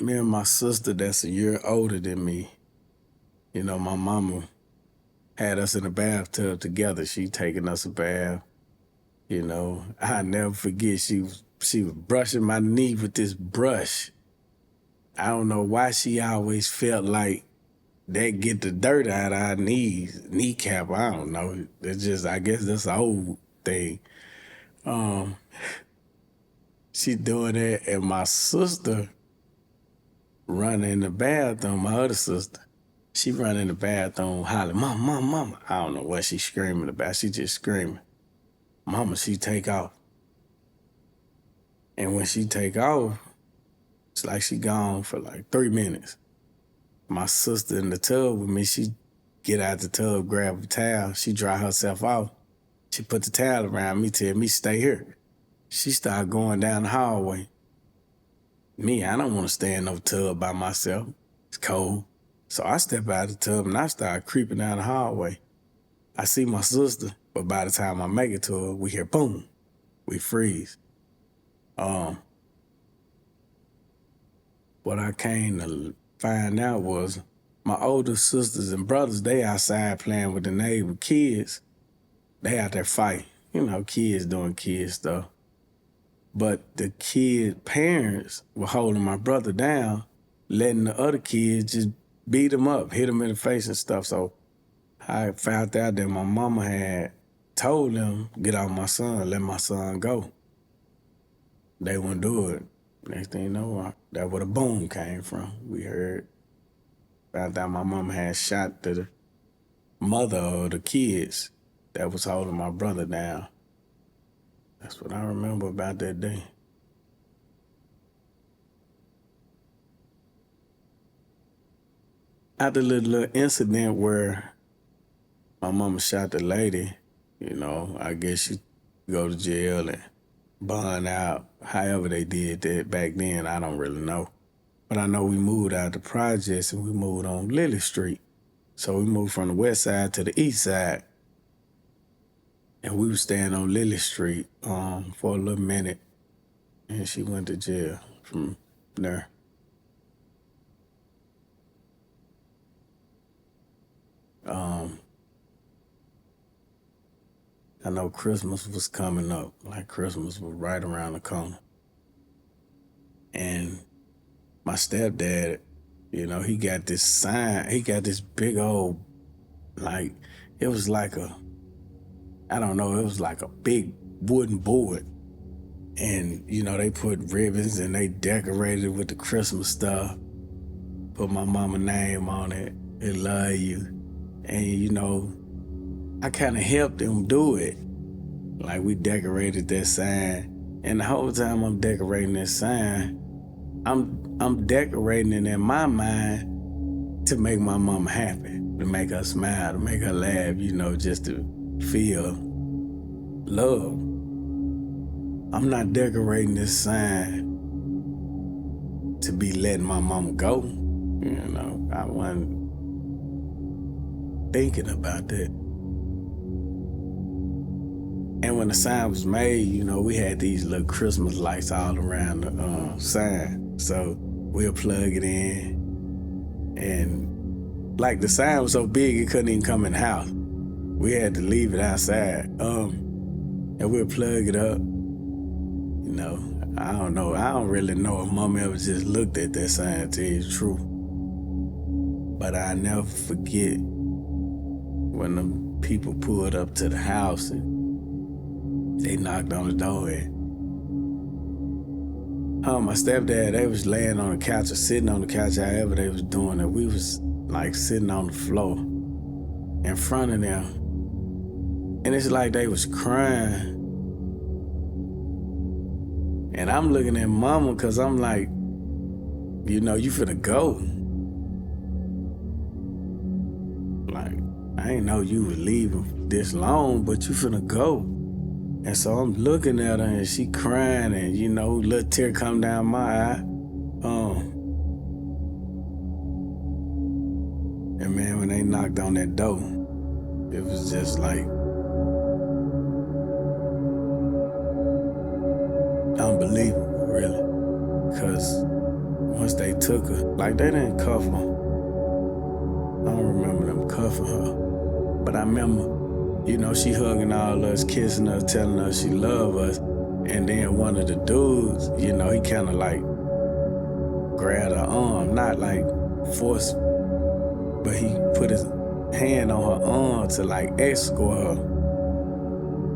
Me and my sister that's a year older than me, my mama had us in a bathtub together. She taking us a bath. I never forget she was brushing my knee with this brush. I don't know why she always felt like that get the dirt out of our kneecap. I don't know. It's just I guess that's an old thing. Um, she doing that, and my sister running in the bathroom. My other sister, she running in the bathroom hollering, "Mama, mama, mama!" I don't know what she screaming about. She just screaming, "Mama!" She take off, and when she take off, it's like she gone for like 3 minutes. My sister in the tub with me, she get out the tub, grab a towel, she dry herself off. She put the towel around me, tell me stay here. She started going down the hallway. Me, I don't want to stay in no tub by myself. It's cold. So I step out of the tub and I start creeping down the hallway. I see my sister, but by the time I make it to her, we hear boom. We freeze. What I came to find out was my older sisters and brothers, they outside playing with the neighbor kids. They out there fighting. Kids doing kid stuff. But the kid parents were holding my brother down, letting the other kids just beat him up, hit him in the face and stuff. So I found out that my mama had told them, get off my son, let my son go. They wouldn't do it. Next thing you know, that's where the boom came from. We heard. Found out my mama had shot the mother of the kids that was holding my brother down. That's what I remember about that day. After the little incident where my mama shot the lady, I guess she go to jail and bond out. However they did that back then, I don't really know. But I know we moved out the projects and we moved on Lily Street. So we moved from the west side to the east side. And we were staying on Lily Street for a little minute. And she went to jail from there. I know Christmas was coming up. Like Christmas was right around the corner. And my stepdad, he got this sign. He got this big old, it was like it was like a big wooden board. And, they put ribbons and they decorated it with the Christmas stuff. Put my mama's name on it. They love you. And, I kind of helped them do it. Like we decorated that sign. And the whole time I'm decorating that sign, I'm decorating it in my mind to make my mama happy, to make her smile, to make her laugh, just to feel love. I'm not decorating this sign to be letting my mama go. I wasn't thinking about that. And when the sign was made, we had these little Christmas lights all around the sign. So we'll plug it in. And like the sign was so big, it couldn't even come in the house. We had to leave it outside. And we'll plug it up. I don't know. I don't really know if mama ever just looked at that sign to tell you the truth. But I never forget when the people pulled up to the house and they knocked on the door and my stepdad, they was laying on the couch or sitting on the couch, however they was doing it. We was like sitting on the floor in front of them. And it's like they was crying. And I'm looking at mama because I'm like, you finna go. Like, I ain't know you was leaving this long, but you finna go. And so I'm looking at her and she crying and, little tear come down my eye. And man, when they knocked on that door, it was just like unbelievable, really. Because once they took her, like they didn't cuff her. I don't remember them cuffing her. But I remember, she hugging all us, kissing us, telling us she loved us. And then one of the dudes, he kind of like grabbed her arm, not like force, but he put his hand on her arm to like escort her.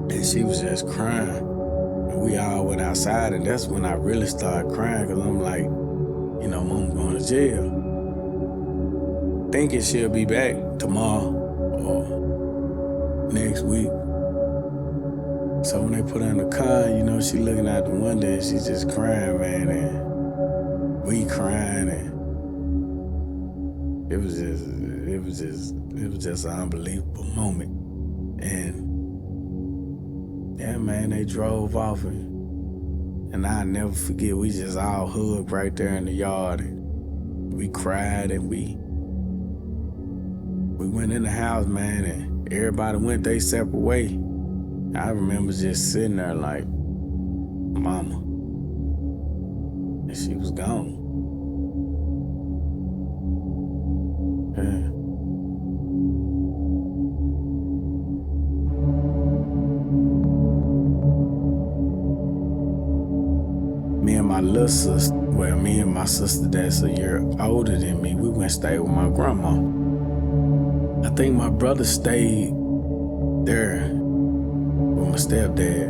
And she was just crying. And we all went outside, and that's when I really started crying, because I'm like, Mom going to jail. Thinking she'll be back tomorrow or next week. So when they put her in the car, she looking out the window and she just crying, man, and we crying, and it was just an unbelievable moment. And yeah, man, they drove off, and I'll never forget, we just all hugged right there in the yard, and we cried, and we went in the house, man, and everybody went their separate way. I remember just sitting there like, Mama, and she was gone. Yeah. Me and my sister that's a year older than me, we went to stay with my grandma. I think my brother stayed there with my stepdad.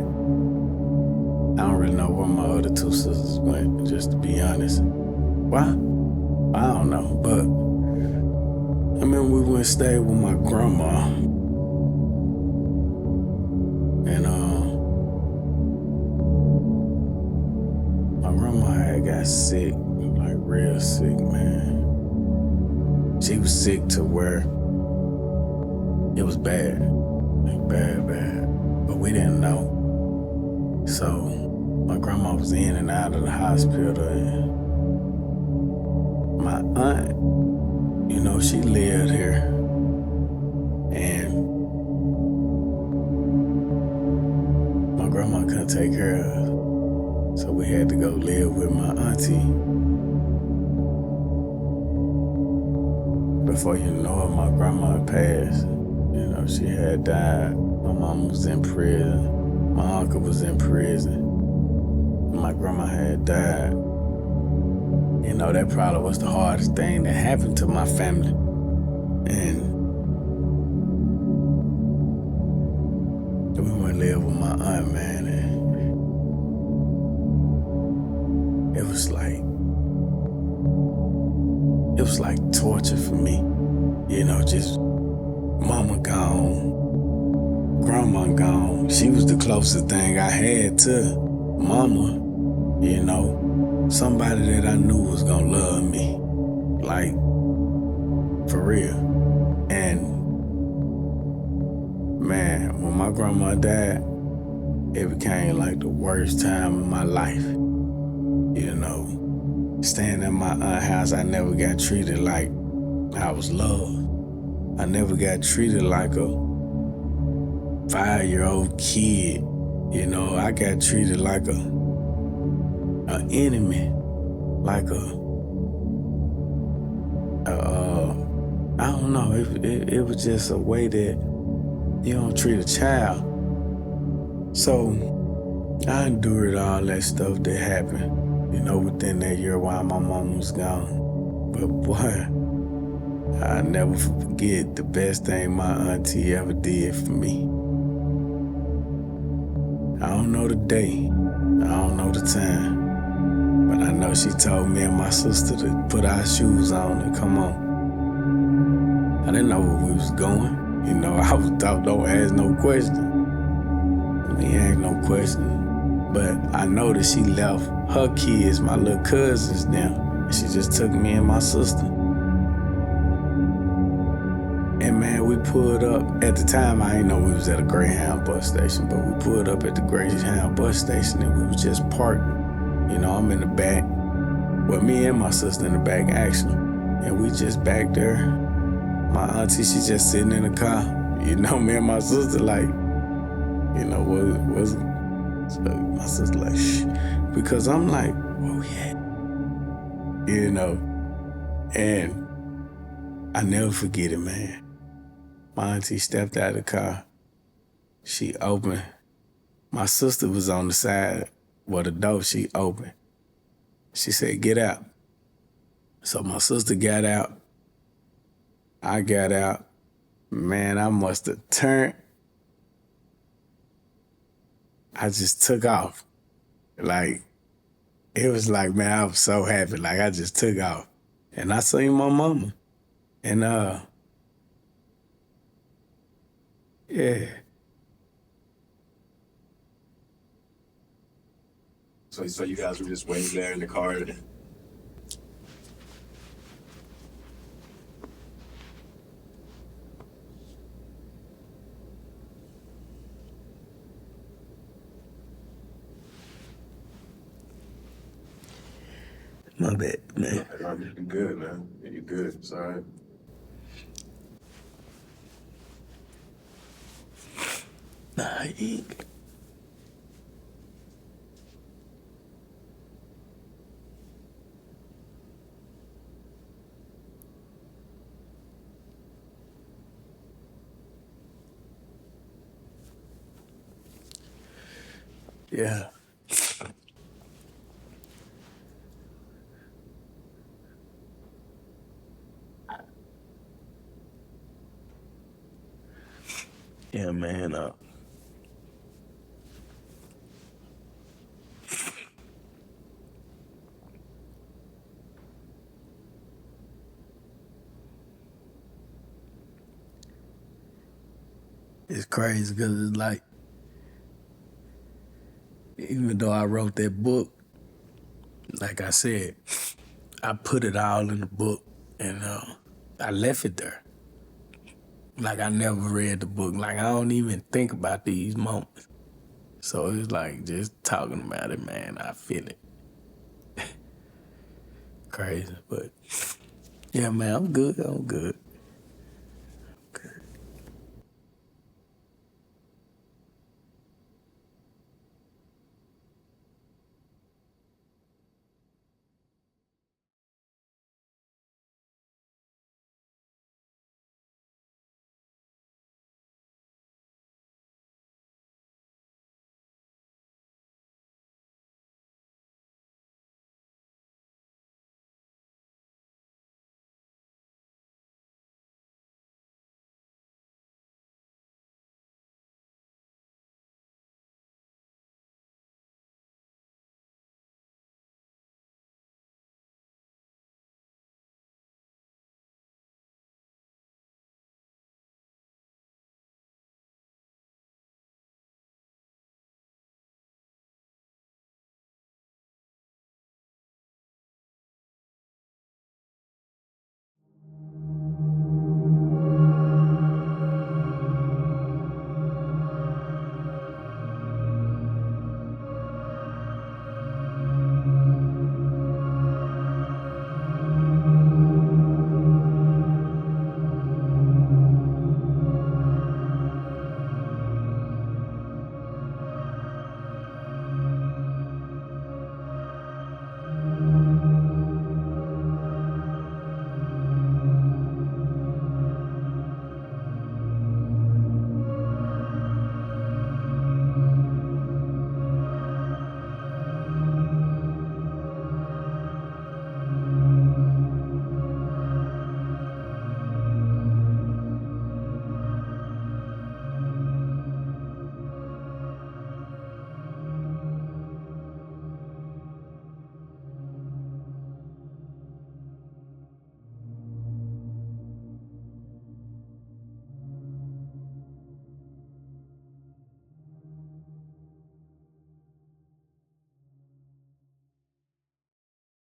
I don't really know where my other two sisters went, just to be honest. Why? I don't know, but I remember we went to stay with my grandma. And my grandma had got sick, like real sick, man. She was sick to where it was bad, like bad. But we didn't know. So my grandma was in and out of the hospital, and my aunt, she lived here. And my grandma couldn't take care of us. So we had to go live with my auntie. Before you know it, my grandma had passed. She had died. My mom was in prison. My uncle was in prison. My grandma had died. That probably was the hardest thing that happened to my family. And we went to live with my aunt, man, and it was like torture for me. Just mama gone, grandma gone. She was the closest thing I had to mama, somebody that I knew was gonna love me, like, for real. And man, when my grandma died, it became like the worst time of my life. Staying at my aunt's house, I never got treated like I was loved. I never got treated like a 5-year-old kid. I got treated like an enemy, like I don't know. It was just a way that you don't treat a child. So I endured all that stuff that happened, within that year while my mom was gone. But boy, I'll never forget the best thing my auntie ever did for me. I don't know the day, I don't know the time, but I know she told me and my sister to put our shoes on and come on. I didn't know where we was going. I was thought, don't ask no question. We ain't no question. But I know that she left her kids, my little cousins now. She just took me and my sister. And man, we pulled up. At the time, I didn't know we was at a Greyhound bus station, but we pulled up at the Greyhound bus station and we was just parked. I'm in the back. Well, me and my sister in the back, actually. And we just back there. My auntie, she just sitting in the car. Me and my sister like, what's so my sister like, shh. Because I'm like, where we at? you know. And I never forget it, man. My auntie stepped out of the car. She opened. My sister was on the side where the door she opened. She said, "Get out." So my sister got out. I got out. Man, I must have turned. I just took off. Like, it was like, man, I was so happy. Like, I just took off. And I seen my mama. And, yeah. So you guys were just waiting there in the car. My bad, man. You're good, man. You're good. It's all right. Nah, he ain't. Yeah. Yeah, man. It's crazy because it's like, even though I wrote that book, like I said, I put it all in the book and I left it there. Like I never read the book. Like I don't even think about these moments. So it's like just talking about it, man, I feel it. Crazy, but yeah, man, I'm good.